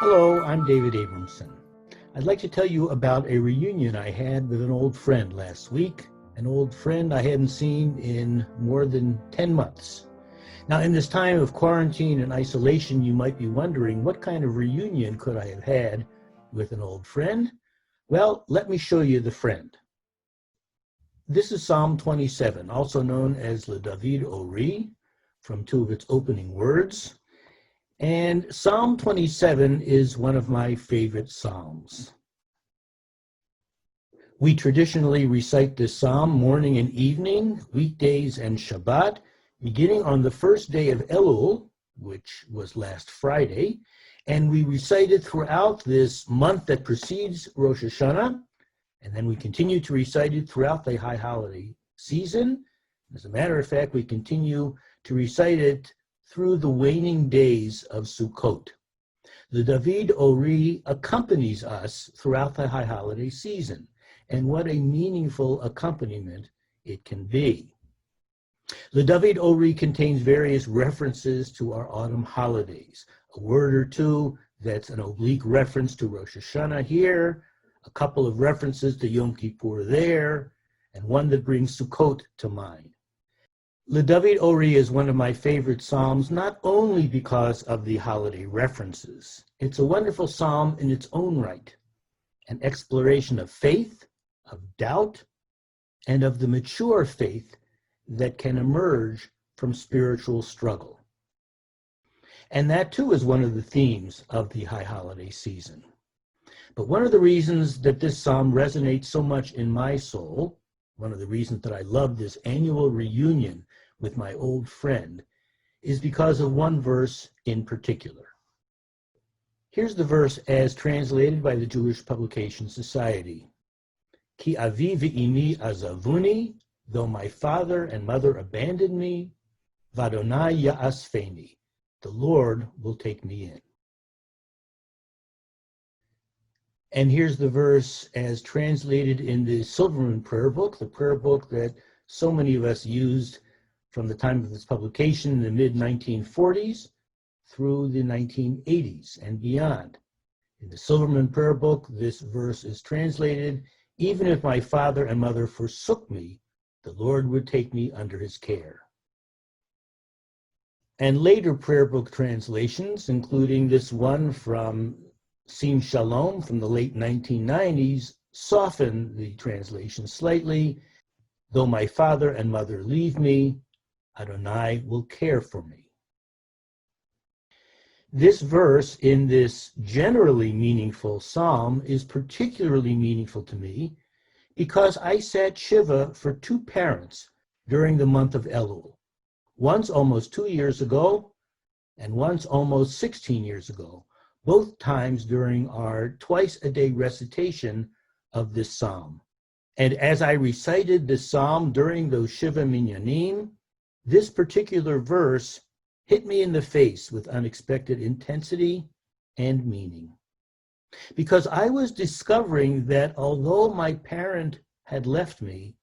Hello, I'm David Abramson. I'd like to tell you about a reunion I had with an old friend last week, an old friend I hadn't seen in more than 10 months. Now, in this time of quarantine and isolation, you might be wondering, what kind of reunion could I have had with an old friend? Well, let me show you the friend. This is Psalm 27, also known as Le David Ori, from two of its opening words. And Psalm 27 is one of my favorite psalms. We traditionally recite this psalm morning and evening, weekdays and Shabbat, beginning on the first day of Elul, which was last Friday, and we recite it throughout this month that precedes Rosh Hashanah, and then we continue to recite it throughout the high holiday season. As a matter of fact, we continue to recite it through the waning days of Sukkot. The David Ori accompanies us throughout the high holiday season, and what a meaningful accompaniment it can be. The David Ori contains various references to our autumn holidays, a word or two that's an oblique reference to Rosh Hashanah here, a couple of references to Yom Kippur there, and one that brings Sukkot to mind. Le David Ori is one of my favorite psalms, not only because of the holiday references. It's a wonderful psalm in its own right, an exploration of faith, of doubt, and of the mature faith that can emerge from spiritual struggle. And that too is one of the themes of the high holiday season. But one of the reasons that this psalm resonates so much in my soul, one of the reasons that I love this annual reunion with my old friend, is because of one verse in particular. Here's the verse as translated by the Jewish Publication Society. Ki avi ve'imi azavuni, though my father and mother abandoned me, v'Adonai ya'asfeni, the Lord will take me in. And here's the verse as translated in the Silverman Prayer Book, the prayer book that so many of us used from the time of its publication in the mid-1940s through the 1980s and beyond. In the Silverman Prayer Book, this verse is translated, even if my father and mother forsook me, the Lord would take me under his care. And later prayer book translations, including this one from Sim Shalom from the late 1990s, soften the translation slightly. Though my father and mother leave me, Adonai will care for me. This verse in this generally meaningful psalm is particularly meaningful to me because I sat Shiva for two parents during the month of Elul, once almost 2 years ago and once almost 16 years ago, both times during our twice-a-day recitation of this psalm. And as I recited this psalm during those Shiva Minyanim, this particular verse hit me in the face with unexpected intensity and meaning. Because I was discovering that although my parent had left me,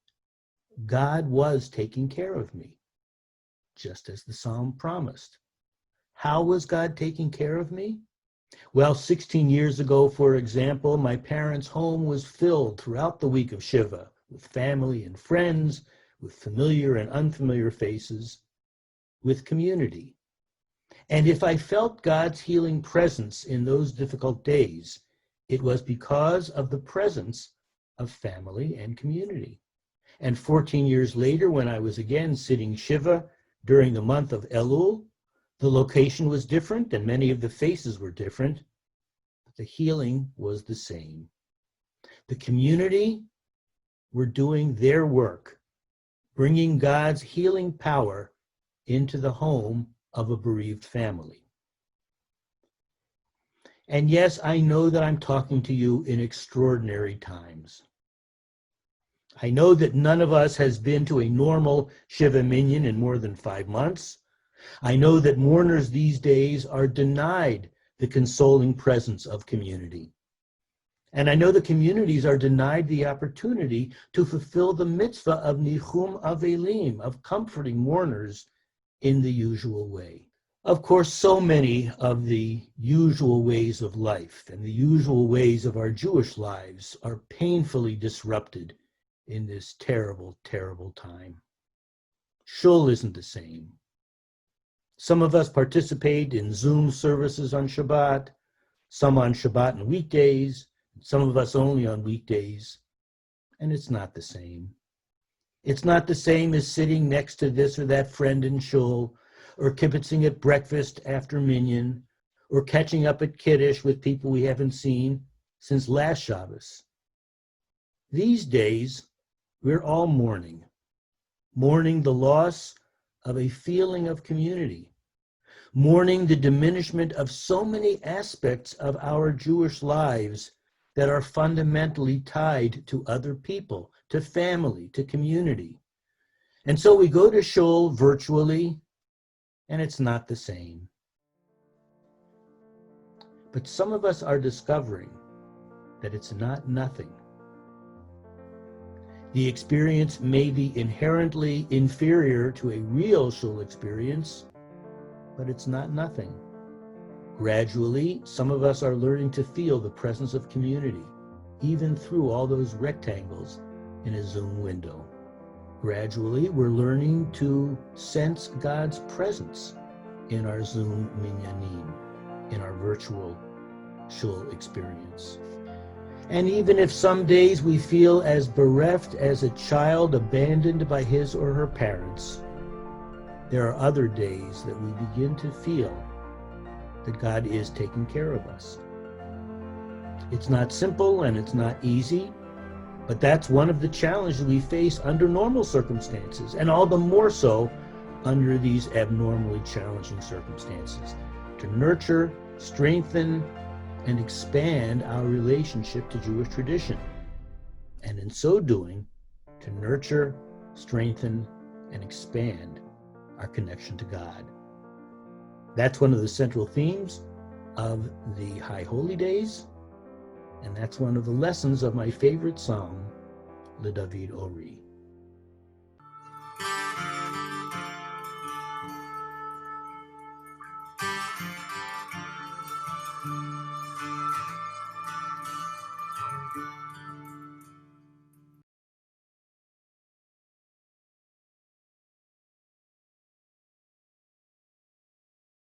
God was taking care of me, just as the psalm promised. How was God taking care of me? Well, 16 years ago, for example, my parents' home was filled throughout the week of Shiva with family and friends, with familiar and unfamiliar faces, with community. And if I felt God's healing presence in those difficult days, it was because of the presence of family and community. And 14 years later, when I was again sitting Shiva during the month of Elul, the location was different and many of the faces were different, but the healing was the same. The community were doing their work, bringing God's healing power into the home of a bereaved family. And yes, I know that I'm talking to you in extraordinary times. I know that none of us has been to a normal Shiva Minyan in more than 5 months. I know that mourners these days are denied the consoling presence of community. And I know the communities are denied the opportunity to fulfill the mitzvah of nichum avelim, of comforting mourners in the usual way. Of course, so many of the usual ways of life and the usual ways of our Jewish lives are painfully disrupted in this terrible, terrible time. Shul isn't the same. Some of us participate in Zoom services on Shabbat, some on Shabbat and weekdays, some of us only on weekdays, and it's not the same. It's not the same as sitting next to this or that friend in shul, or kibitzing at breakfast after minyan, or catching up at Kiddush with people we haven't seen since last Shabbos. These days, we're all mourning the loss of a feeling of community, mourning the diminishment of so many aspects of our Jewish lives that are fundamentally tied to other people, to family, to community. And so we go to shul virtually, and it's not the same. But some of us are discovering that it's not nothing. The experience may be inherently inferior to a real shul experience, but it's not nothing. Gradually, some of us are learning to feel the presence of community, even through all those rectangles in a Zoom window. Gradually, we're learning to sense God's presence in our Zoom minyanim, in our virtual shul experience. And even if some days we feel as bereft as a child abandoned by his or her parents, there are other days that we begin to feel that God is taking care of us. It's not simple and it's not easy, but that's one of the challenges we face under normal circumstances, and all the more so under these abnormally challenging circumstances, to nurture, strengthen, and expand our relationship to Jewish tradition, and in so doing, to nurture, strengthen, and expand our connection to God. That's one of the central themes of the High Holy Days, and that's one of the lessons of my favorite psalm, Le David Ori.